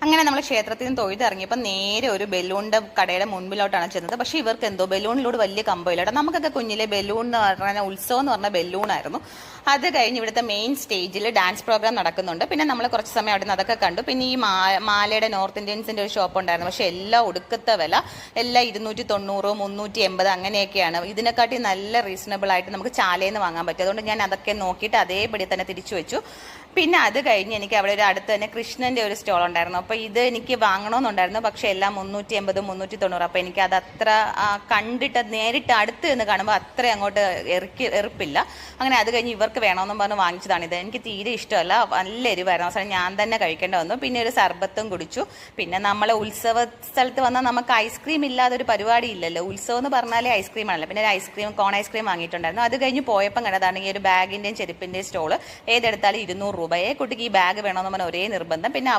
അങ്ങനെ നമ്മൾ ക്ഷേത്രത്തിൽ നിന്ന് തൊഴുതിറങ്ങിയപ്പോൾ നേരെ ഒരു ബലൂണിൻ്റെ കടയുടെ മുൻപിലോട്ടാണ് ചെന്നത്. പക്ഷേ ഇവർക്ക് എന്തോ ബലൂണിലൂടെ വലിയ കമ്പമില്ല. നമുക്കൊക്കെ കുഞ്ഞിലെ ബലൂൺ എന്ന് പറഞ്ഞാൽ ഉത്സവം എന്ന് പറഞ്ഞാൽ ബലൂണായിരുന്നു. അത് കഴിഞ്ഞ് ഇവിടുത്തെ മെയിൻ സ്റ്റേജിൽ ഡാൻസ് പ്രോഗ്രാം നടക്കുന്നുണ്ട്. പിന്നെ നമ്മൾ കുറച്ച് സമയം അവിടെ നിന്ന് അതൊക്കെ കണ്ടു. പിന്നെ ഈ മാലയുടെ നോർത്ത് ഇന്ത്യൻസിൻ്റെ ഒരു ഷോപ്പ് ഉണ്ടായിരുന്നു. പക്ഷേ എല്ലാം ഒടുക്കത്തെ വില, എല്ലാം 290, 380 അങ്ങനെയൊക്കെയാണ്. ഇതിനെക്കാട്ടി നല്ല റീസണബിൾ ആയിട്ട് നമുക്ക് ചാലയിൽ നിന്ന് വാങ്ങാൻ പറ്റും. അതുകൊണ്ട് ഞാൻ അതൊക്കെ നോക്കിയിട്ട് അതേപടി തന്നെ തിരിച്ചു വെച്ചു. പിന്നെ അത് കഴിഞ്ഞ് എനിക്ക് അവിടെ ഒരു അടുത്ത് തന്നെ കൃഷ്ണൻ്റെ ഒരു സ്റ്റോൾ ഉണ്ടായിരുന്നു. അപ്പോൾ ഇത് എനിക്ക് വാങ്ങണമെന്നുണ്ടായിരുന്നു. പക്ഷേ എല്ലാം 380, 390. അപ്പോൾ എനിക്ക് അത് അത്ര കണ്ടിട്ട് നേരിട്ട് അടുത്ത് നിന്ന് കാണുമ്പോൾ അത്ര അങ്ങോട്ട് എറുപ്പില്ല. അങ്ങനെ അത് കഴിഞ്ഞ് ഇവർക്ക് വേണമെന്നും പറഞ്ഞ് വാങ്ങിച്ചതാണിത്. എനിക്ക് തീരെ ഇഷ്ടമല്ല, നല്ല എരിവായിരുന്നു. അവസാനം ഞാൻ തന്നെ കഴിക്കേണ്ടി വന്നു. പിന്നെ ഒരു സർബത്തും കുടിച്ചു. പിന്നെ നമ്മളെ ഉത്സവ സ്ഥലത്ത് വന്നാൽ നമുക്ക് ഐസ്ക്രീം ഇല്ലാതെ ഒരു പരിപാടി ഇല്ലല്ലോ. ഉത്സവം എന്ന് പറഞ്ഞാലേ ഐസ്ക്രീം ആണല്ലോ. പിന്നെ ഒരു ഐസ്ക്രീം, കോൺ ഐസ്ക്രീം വാങ്ങിയിട്ടുണ്ടായിരുന്നു. അത് കഴിഞ്ഞ് പോയപ്പം കണ്ടതാണ് ഈ ഒരു ബാഗിൻ്റെയും ചെരുപ്പിൻ്റെയും സ്റ്റോള്. ഏതെടുത്താലും 200 രൂപയെ. കുട്ടിക്ക് ഈ ബാഗ് വേണമെന്ന് പറഞ്ഞാൽ ഒരേ നിർബന്ധം. പിന്നെ